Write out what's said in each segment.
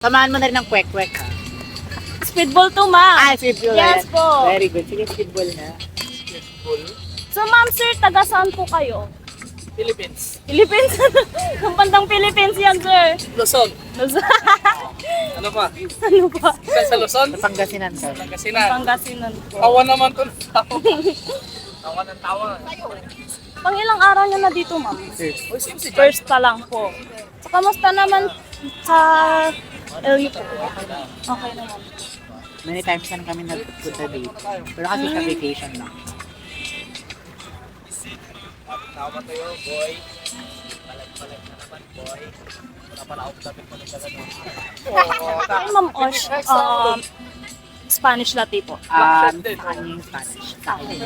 Samahan mo na rin ng kwek-kwek, ha? Speedball to, ma'am. Speedball. Yes po. Very good. Sige, speedball na. So, ma'am, sir, taga saan po kayo? Philippines. Philippines? Yung bandang Philippines yan, sir. Luzon. Luzon. Ano pa? Ano ba? Saan sa Luzon? Sa Pangasinan ka. Pangasinan. Pangasinan po. Tawa naman to. Tawa ng tawa. Pang ilang araw niyo na dito, ma'am? Uy, sino si John? First pa lang po. So, kamusta naman sa LU po? Okay naman. Many times na kami nagpunta dito. Pero kasi sa vacation lang. Tawa tayo, boy. Palag-palag na naman, boy. Napalaok dapat mo nagdala doon. Ay, ma'am Osh, Spanish latte po. Sa akin yung Spanish. Sa akin yung...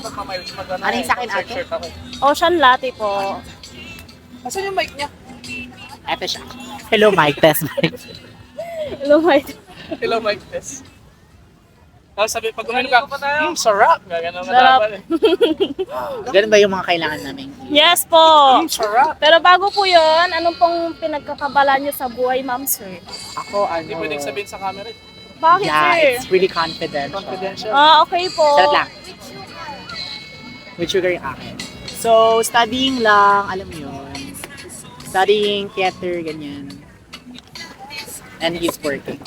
Ano yung sa akin, ate? Ocean latte po. Asan yung mic niya? Eto siya. Hello, Mike. Test Mike. Hello, Mike. Hello, mic test. Tapos sabi, pag uminom ka, sarap! Gagano Sarap. Ganun ba yung mga kailangan namin? Yes po. Sarap! Pero bago po yun, anong pong pinagkakabala niyo sa buhay, ma'am, sir? Ako, ano... Hindi pwedeng sabihin sa camera. Bakit, Yeah, sir? it's really confidential. Confidential. Okay po. Sarap lang. With sugar yung akin. So, studying lang, alam mo yun. Studying, theater, ganyan. And he's working.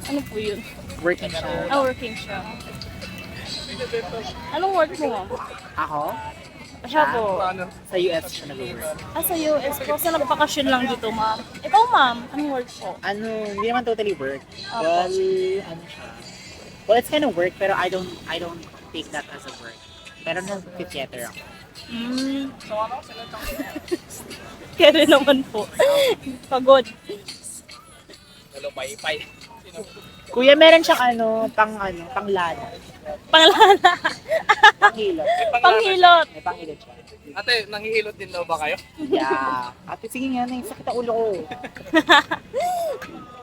Ano po yun? Working siya. Working siya. Anong work mo, ma'am? Ako? Siya po. Ano? Sa US siya nag-work. Sa US po. So, nagbakasyon lang dito, ma'am. Ikaw, ma'am, anong work po? Ano, hindi naman totally work. Apo. Well, ano siya. Well, it's kind of work, pero I don't take that as a work. Pero nag-theater ako. So ano? Sila itong Kaya rin naman po. Pagod. Hello, pay-pay. Kuya, meron siyang pang lana. Panglana. Panghilot. Panghilot. May panghilot siya. Ate, nanghihilot din daw ba kayo? Yeah. Ate, sige nga, sakit ang ulo ko.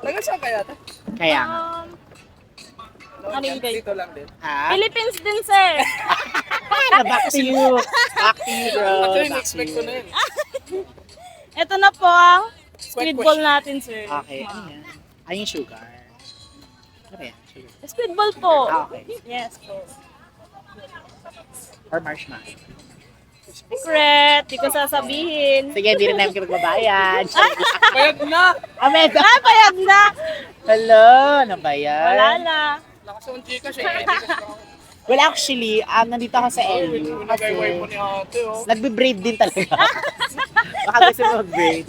Taga saan kaya ate? Kaya nga. Ano yung guys? Dito lang din. Ha? Philippines din, sir. Back to you. Back to you, bro. Actually, Back to na-expect you. ko na yun. Ito na po ang Quick speedball question. natin, sir. Okay, ano yan? Ano yung sugar? Ano ba yan? Sugar? Speedball po. Okay. Yes po. Or marshmallow? Secret. Di ko sasabihin. Sige, hindi rin namin kayo magbabayad. Bayad na! Amen. Bayad na. Hello, ano ba yan? Wala na. Lakas yung Gcash eh. Gcash ako. Well, actually, nandito ako sa LU kasi Nagay-wife mo ni ate oh. nagbe-braid din talaga. Baka gusto mo mag-braid.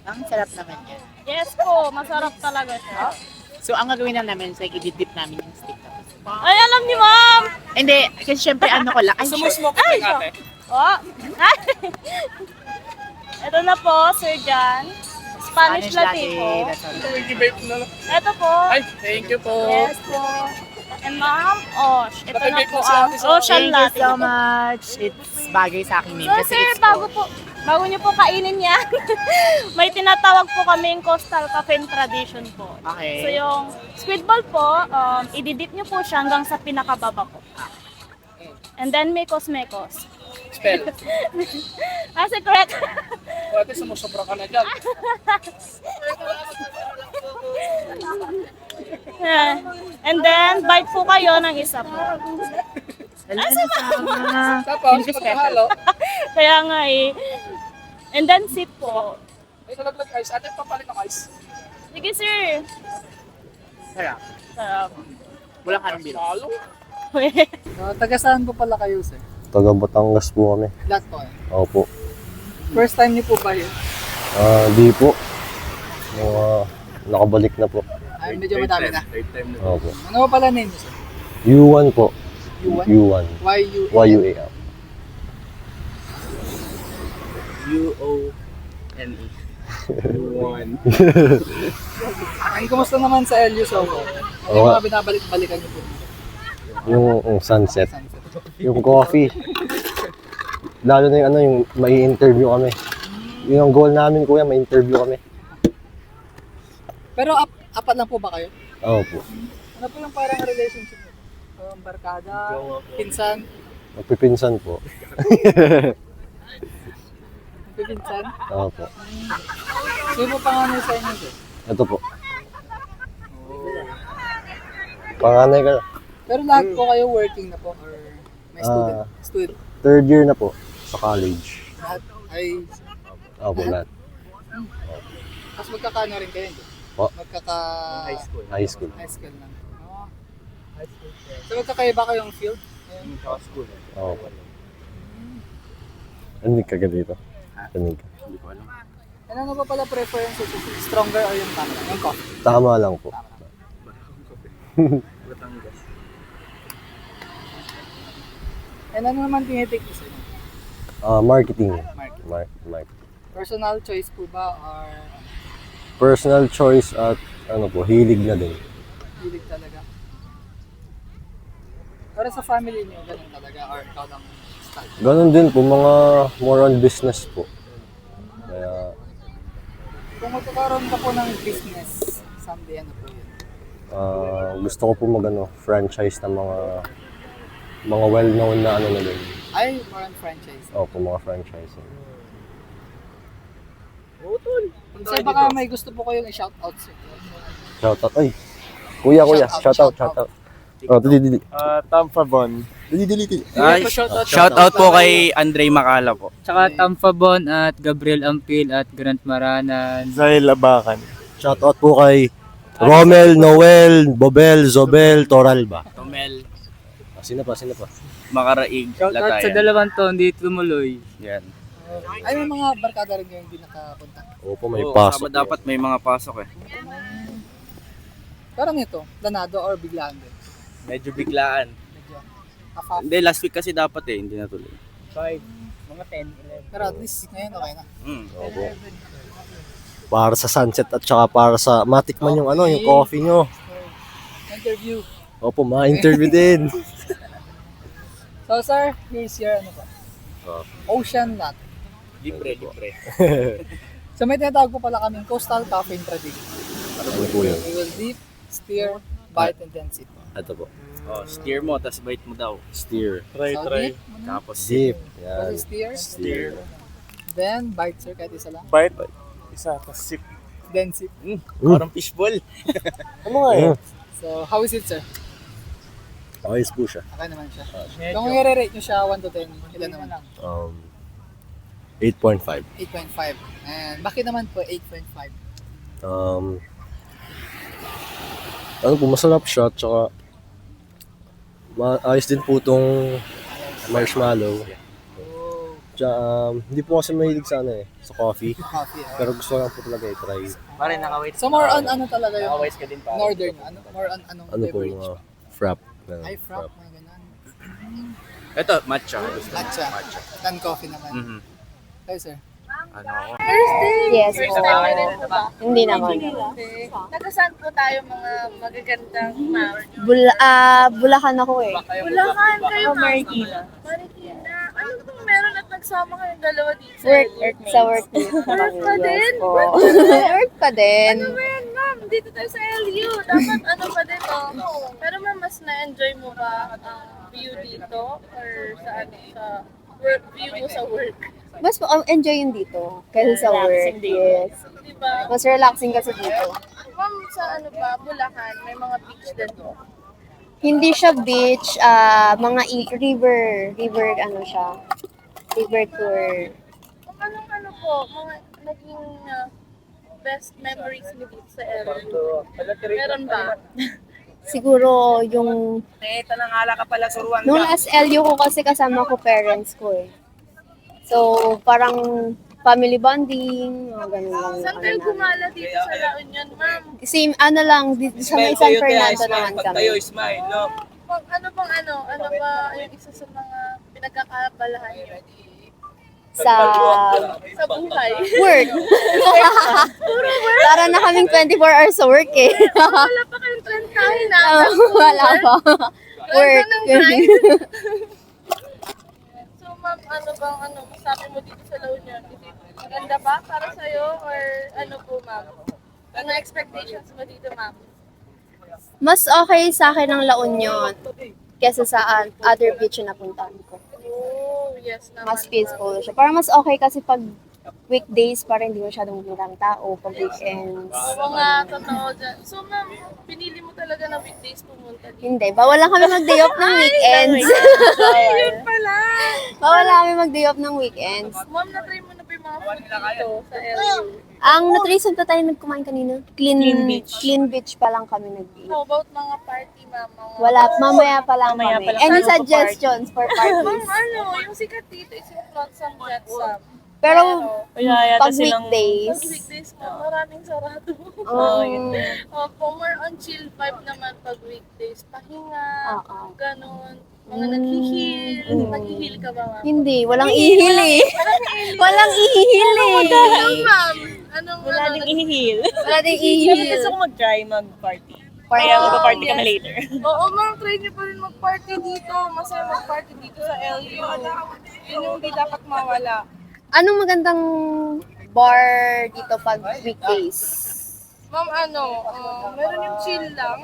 Ang sarap naman yan. Yes po. Masarap talaga siya. So, ang gagawin lang namin is like, i-dip namin yung stick. Ay, alam ni ma'am. Hindi, kasi syempre ano ko lang. Ay, Sumusmoke ka Ay, ate. Oh. Ay. Ito na po, Sir John. Spanish latte po. That's all. Wiki-vape na lang. Ito po. Ay, thank you po. Yes po. And ma'am, Osh. Ito na Naka-vape po na si ang ate sa- ocean Thank you latte. so much. It's bagay sa akin name So kasi sir, it's bago niyo po kainin yan, may tinatawag po kaming coastal cafe tradition po. Okay. So yung speedball po, ididip niyo po siya hanggang sa pinakababa po. And then mekos-mekos. Spell. Secret. O ate, sumusobra ka na dyan. And then, bite po kayo ng isa po. Tapos, pagkahalo, Kaya nga eh. And then, sip po. ay nalaglag ice. Ate, papalit ng ice. Sige sir. Sarap. Sarap. Walang harang bilo. Halo. Taga saan po pala kayo, sir? Taga Batangas po kami. Lahat po. Opo. First time niyo po ba yun? Di po. Mga nakabalik na po. Ay, medyo madami na. Opo. Ano pa pala name niyo, sir? U1 po. U1? U1. Y-U-A. YUA. U-O-N-E. U1. Ay, kumusta naman sa LU Soho? Ano yung mga binabalik-balikan niyo po? Yung sunset. Yung coffee. Lalo na yung yung may interview kami. Yung ang goal namin, kuya, may interview kami. Pero apat lang po ba kayo? Opo. Ano po yung parang relationship niyo? Barkada, pinsan? Magpipinsan po. Pipinsan? Opo. Sino po panganay sa inyo, sir? Ito po. Panganay ka. Pero lahat po kayo working na po or may student? Ah. Student. Third year na po sa college. Lahat ay... Opo, lahat. Tapos magkakano rin kayo, hindi? Po. High school. High school. High school lang. Oh. So magkakaiba kayong field? School. Opo. Anig ka dito. Anig ka. Ano ba pala preference? Stronger or yung tama? Yung coffee? Tama lang po. And ano naman tinitake niyo, sir? Marketing. Marketing. Marketing. Personal choice po ba or Personal choice at ano po, hilig na din. hilig talaga? Pero sa family niyo, ganun talaga or ikaw lang style? Ganon din po, mga more on business po. Kaya, Kung magkakaroon ka po ng business, someday ano po yun? gusto ko po franchise ng mga well-known na ano na din. Ay, more on franchise. Opo, mga franchise. Sir, baka may gusto po kayong i-shoutout, sir. Shoutout. Ay, kuya. Shoutout. Oh, dili. Tom Fabon. Dili. Ay, shoutout po kay Andre Macala po. Tsaka Tamfabon at Gabriel Ampil at Grant Maranan. Zay Labakan. Shoutout po kay Romel, Noel, Bobel, Zobel, Toral ba? Tomel Sino pa? Makaraig Shoutout sa dalawang to, hindi tumuloy. Yan. Ay, may mga barkada rin yung hindi nakapunta. Opo, may Oo, pasok. kasama dapat may mga pasok eh. Parang ito, danado or biglaan din. Medyo biglaan. Medyo half-half. Hindi, last week kasi dapat eh, hindi natuloy. Mga 10, 11. Pero at least ngayon okay na. Opo. Para sa sunset at saka para sa matikman yung yung coffee nyo. Interview. Opo, ma-interview din. So sir, here's your ano pa? Ocean latte. Libre. So may tinatawag po pala kaming coastal caffeine trading. Ano po yun? We will dip, steer, bite, and then sip. Ito po. Oh, steer mo, tas bite mo daw. Steer. So dip, Tapos Zip. tapos Yan. steer, then bite sir, kahit isa lang. Bite. Isa, tas sip. Then sip. Parang fishball. Ano nga Mm. So how is it sir? Ayos po siya. Okay naman siya. Kung i-rate nyo siya 1 to 10, ilan naman? 8.5. 8.5. And bakit naman po 8.5? Ano po, masarap siya, tsaka ayos din po itong marshmallow. Oh, Tsaka, hindi po kasi mahilig sa sa coffee. coffee. Pero gusto ko lang po talaga i-try. Pare, nakawait. So more on ano talaga yung Nakawait ka din pare. northern, ano, more on anong Ano po, beverage? mga frap. Ay, frap, mga ganun. Ito, matcha. Matcha. Dan coffee naman. Mhm. Kayo sir? Ano ako? Yes First po. time rin po ba? Hindi naman. Nagkasaan po tayo mga magagandang ma'am? Bulacan ako eh. Bulacan kayo ma'am. Marikina. Marikina. Ano pong meron at nagsama kayong dalawa dito? Sa work. Work pa din? Po. Work pa din. Ano ba yan ma'am? Dito tayo sa LU. Dapat ano pa din oh. Pero ma'am, mas na-enjoy mo ba ang view dito? Or sa ano? Sa work, view mo sa work? Mas enjoy yun dito kaysa sa work. Yes. Di ba? Mas relaxing kasi dito. Ma'am, sa ano ba, Bulacan, may mga beach din po. Hindi siya beach, mga river ano siya. River tour. Kung anong ano po, mga naging best memories mo dito sa LU? Meron ba? Siguro yung Tanangala ka pala, suruan nung last LU ko kasi kasama ko parents ko eh. So, parang family bonding, mga ganun lang. Saan kayo gumala dito sa La Union, ma'am? Same, ano lang, dito sa may San Fernando naman kami. smile, no? Ano bang ano ba yung isa sa mga pinagkakabalahan niyo Sa sa buhay? work. Para na kaming 24 hours sa work eh. Wala pa kayong trentahin na. Wala pa. Work. So, ma'am, ano bang masabi mo dito sa La Union? Is it maganda ba para sa'yo? Or ano po, ma'am? Ano expectations mo dito, ma'am? Mas okay sa akin ang La Union kesa sa other beach na napuntahan ko. Oh, yes naman. Mas peaceful siya. Parang mas okay kasi pag weekdays para hindi masyadong maraming tao, pag weekends. Oo nga, totoo dyan. So, ma'am, pinili mo talaga na weekdays pumunta dito. Hindi, bawal lang kami mag-day off ng weekends. Yun pala! Bawal lang kami mag-day off ng weekends. Ma'am, na-try mo na ba yung mga food dito sa LU? Ang na-trace na tayo nagkumain kanina, clean beach pa lang kami nag-eat. How about mga party, ma'am? Mga Wala, mamaya pa lang Mamaya kami. pa lang Any kami suggestions for Ma'am, parties? ano, yung sikat dito is yung Flotsam Jetsam. Pero Kaya pag Pag weekdays, weekdays po, maraming sarado. um, Opo, more on chill vibe naman pag weekdays. Pahinga, Oo. ganun. Mga naghihil. Naghihil ka ba, ma'am? hindi, walang ihil eh. Walang ihil eh. Ano, ma'am? Anong, Wala ano, ding ihihil. Wala ding Pero ihil. gusto ko mag-try mag-party. Party. Kaya mag-party kami Yes. later. Oo, ma'am, try niyo pa rin mag-party dito. Masaya mag-party dito sa LU. Yun yung di dapat mawala. Anong magandang bar dito pag weekdays? Ma'am, ano, meron yung chill lang.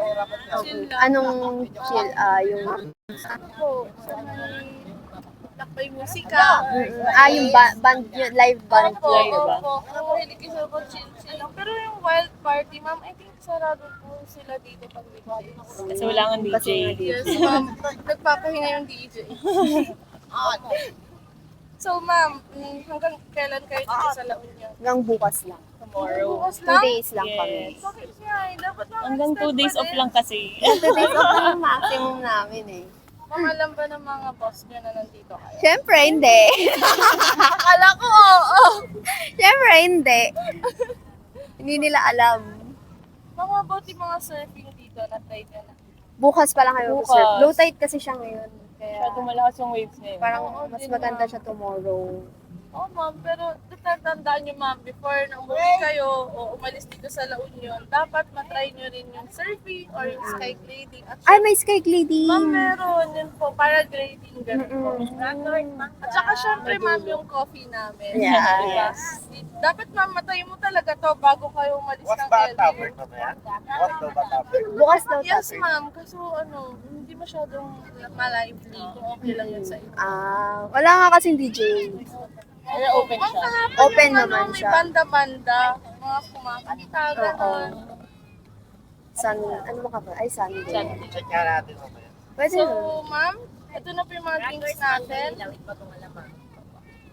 Chill lang. Anong chill? Yung Ano po, sa may lakbay musika. yung band, yung live band. Opo, opo. Ako hilig isa po chill lang. Pero yung wild party, ma'am, I think sarado po sila dito pag weekdays. Kasi wala kang DJ. Yes, ma'am. Nagpapahinga yung DJ. So, ma'am, hanggang kailan kayo dito sa La Union? Hanggang bukas lang. Tomorrow. Bukas 2 lang? days lang Yes. kami. Bakit siya? Dapat lang Hanggang 2 days off lang kasi. 2 days off lang yung maximum namin eh. Ma'am, alam ba ng mga boss nyo na nandito kayo? Siyempre, hindi. Akala ko, oo. Siyempre, hindi. Hindi nila alam. Mga about yung mga surfing dito na try nyo na. Bukas pa lang kayo Bukas. surf. Low tide kasi siya ngayon. Kaya Masyado malakas yung waves ngayon. parang Oo, mas din, maganda ma'am. siya tomorrow. Oo, ma'am, pero tatandaan nyo, ma'am, before na umuwi kayo o umalis dito sa La Union, dapat matry nyo rin yung surfing or yung skygrading. At Ay, may sky gliding. ma'am, meron yun po, paragliding, gano'n po. At saka syempre, ma'am, yung coffee namin. Yes. Diba? Dapat, ma'am, matay mo talaga to bago kayo umalis ng LU. Bukas daw Yes, tapos. ma'am. Kaso, hindi masyadong malively kung okay lang yun sa inyo. Wala nga kasing DJ. Pero open Ma'am, siya. kahapon Open yung, naman may siya. banda-banda, mga kumakanta, gano'n. Ano ba ka ba? Ay, Sunday. Check nga natin mamaya. Pwede So, na. ma'am, ito na po yung mga drinks natin.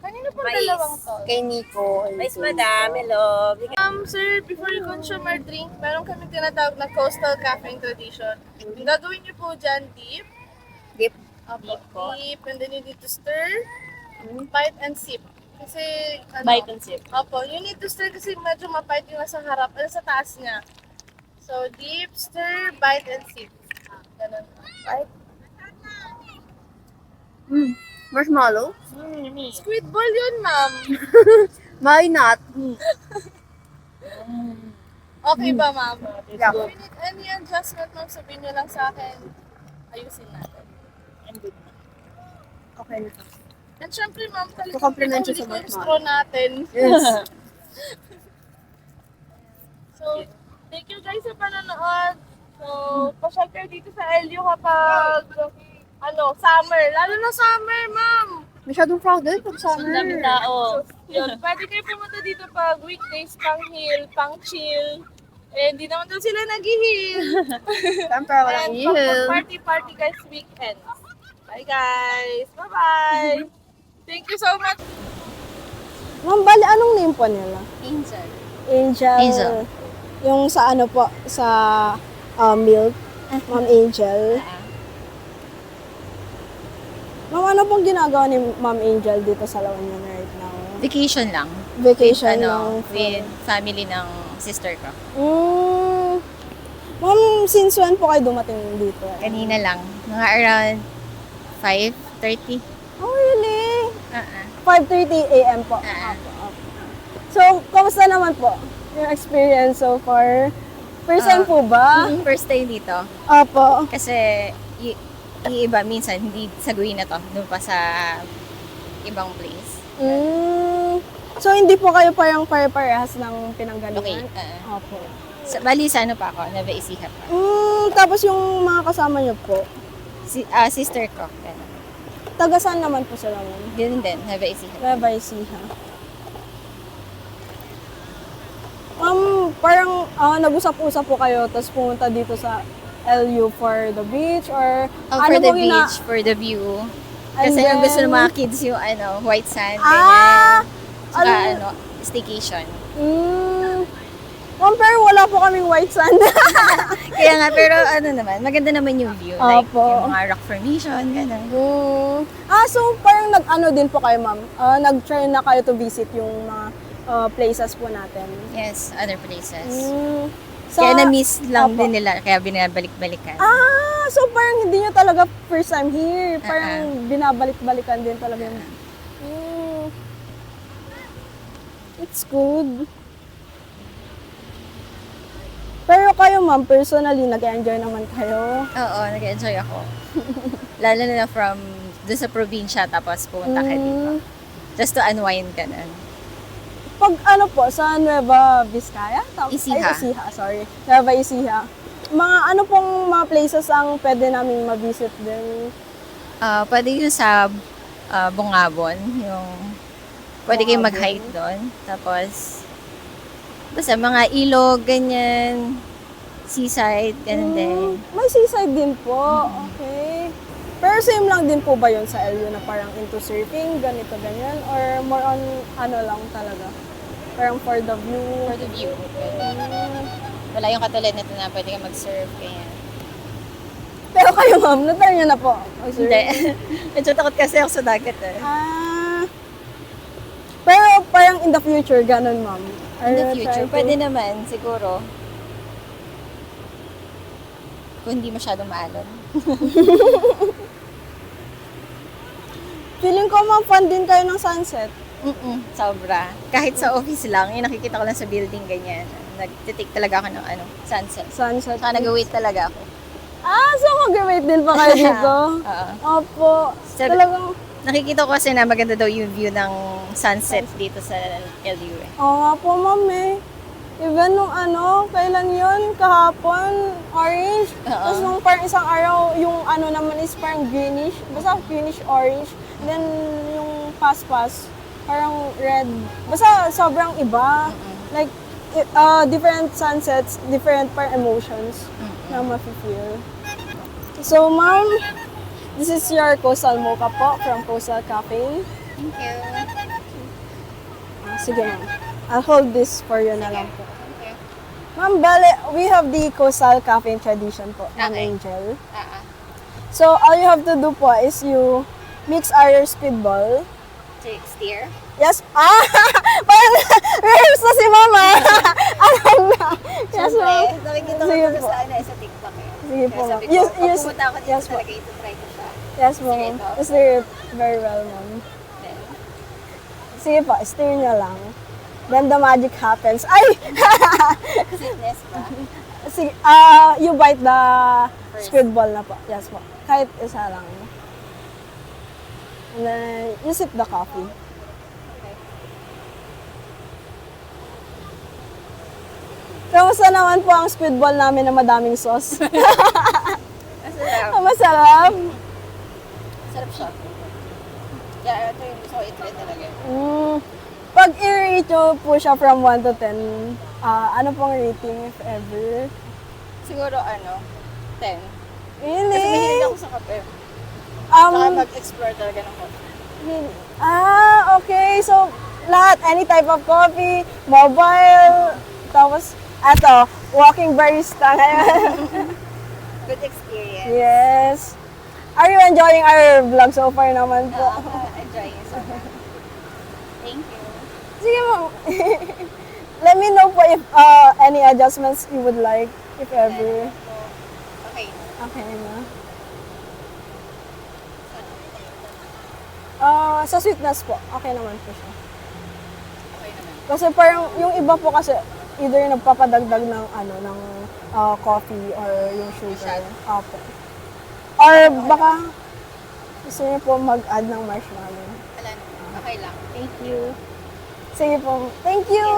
Kanino pong dalawang to? Kay Nico. Nice, madam. Hello. Sir, before you consume our drink, meron kami tinatawag na Coastal Caffeine Tradition. Yung gagawin niyo po dyan, dip. Dip. Opo, dip. And then you need to stir, bite and sip. Kasi, Bite and sip. Opo, you need to stir kasi medyo mapait yung nasa harap, sa taas niya. So, dip, stir, bite, and sip. Ganun. Marshmallow? Squid ball yun, ma'am. Why not? Okay ba, ma'am? Yeah. If you need any adjustment, ma'am, sabihin niyo lang sa akin. Ayusin natin. I'm good. Okay na. And syempre, ma'am, compliment siya sa ko yung marshmallow. straw natin. Yes. So, thank you guys sa panonood. So, pasyal kayo dito sa LU kapag, summer. Lalo na summer, ma'am. Masyadong crowded pag summer. Ang daming tao. Yun, pwede kayo pumunta dito pag weekdays, pang hill, pang chill. Eh, hindi naman daw sila nag-heal. Siyempre, walang And ihil. party guys weekends. Bye guys! Bye-bye! Thank you so much! Ma'am, bali, anong name po nila? Angel. Angel. Angel. Yung sa ano po, sa milk. Ma'am Angel. Ma'am, ano pong ginagawa ni Ma'am Angel dito sa La Union right now? Vacation lang. Vacation With family ng sister ko. Ma'am, since when po kayo dumating dito? Kanina lang. Mga around 5:30. Oh, really? 5:30 a.m. po. Ah. So, kamusta naman po yung experience so far? First time po ba? First day dito. Opo. Kasi yung iba minsan hindi sa Guina to. Doon pa sa ibang place. So, hindi po kayo parang pare-parehas ng pinanggalingan? Okay. Opo. Bali sa ano pa ako, Nueva Ecija pa. Tapos yung mga kasama niyo po, Sister ko. taga saan naman po sila ma'am? Ganun din, Nueva Ecija. Nueva Ecija. nag-usap-usap po kayo tapos pumunta dito sa LU for the beach or Oh, ano for the pong beach, for the view. And Kasi yung gusto ng then- mga kids yung white sand, Ah! ganyan. Saka staycation. Ma'am, pero wala po kaming white sand. Kaya nga, pero naman, maganda naman yung view. Like, Opo. yung mga rock formation, gano'n. So parang nag-ano din po kayo, ma'am? Nag-try na kayo to visit yung mga places po natin. Yes, other places. Sa, Kaya na-miss lang Opo. din nila, kaya binabalik-balikan. So parang hindi nyo talaga first time here. Parang binabalik-balikan din talaga yung... It's good. Pero kayo, ma'am, personally, nag-enjoy naman kayo. Oo, nag-enjoy ako. Lalo na from doon sa probinsya, tapos pumunta ka dito. Just to unwind ka nun. Pag ano po, sa Nueva Vizcaya? Ecija. Ay, Ecija, sorry. Nueva Ecija. Mga ano pong mga places ang pwede namin ma-visit din? Pwede yun sa Bungabon, yung pwede kayong Bungabon. mag-hike doon. Tapos, basta mga ilog, ganyan, seaside, ganun din. May seaside din po. Okay. Pero same lang din po ba yun sa LU na parang into surfing, ganito, ganyan? Or more on ano lang talaga? Parang for the view? For the view. Wala yung katulad nito na pwede kang mag-surf, ganyan. Pero kayo, ma'am, natry nyo na po. mag-surf? Hindi. Medyo takot kasi ako sa dagat eh. Pero parang in the future, ganun, ma'am. In the Are you future, trying to- pwede naman, siguro. Kung hindi masyadong maalon. Feeling ko, ma'am, fun din kayo ng sunset. Sobra. Kahit sa office lang, yung nakikita ko lang sa building, ganyan. Nag-take talaga ako ng sunset. Sunset. Saka nag-wait talaga ako. So mag-wait din pa kayo dito? Oo. Opo. Talagang, Nakikita ko kasi na maganda daw yung view ng sunset dito sa LU eh. oo nga po, ma'am eh. Even nung kailan yun? Kahapon, orange. Tapos nung parang isang araw, yung naman is parang greenish. Basta greenish-orange. Then yung pas-pas, parang red. Basta sobrang iba. Like, different sunsets, different parang emotions na mafe-feel. So, ma'am, this is your Coastal Mocha po from Coastal Cafe. Thank you. Sige, ma'am. I'll hold this for you na lang po. Ma'am, bale, we have the Coastal Cafe tradition po, ng Okay. Angel. So, all you have to do po is you mix our speedball. Steer? Yes. Parang rehearse na si mama. Alam na. Yes, ma'am. Nakikita ko Sige ito po. sa TikTok eh. Sige po, Kaya ma'am. sabi ko, pag Yes, pumunta ako dito yes po. talaga ito, try ko siya. Yes, ma'am. Sige po. Steer it very well, ma'am. Sige po, steer niya lang. Then the magic happens. Ay! Sweetness ba? Sige, you bite the speedball na po. Yes po. Kahit isa lang. And then, you sip the coffee. Kamusta naman po ang speedball namin na madaming sauce? Masarap. Masarap. Sarap siya. Yeah, ito yung gusto ko i-try talaga. Pag i-rate nyo po siya from 1 to 10, ano pong rating if ever? Siguro 10. Really? Kasi mahilig ako sa kape. Saka mag-explore talaga ng kape. Okay. So, lahat, any type of coffee, mobile, tapos, walking barista ngayon. Good experience. Yes. Are you enjoying our vlog so far naman po? Enjoying it so much. Thank you. Sige ma'am. Let me know po if any adjustments you would like, if ever. Okay. Okay na. Sa sweetness po, okay naman po siya. Okay naman. Kasi parang yung iba po kasi either nagpapadagdag ng ng coffee or yung sugar. Opo. Or baka gusto niyo po mag-add ng marshmallow. Wala na. Okay lang. Thank you. Sige po. Thank you!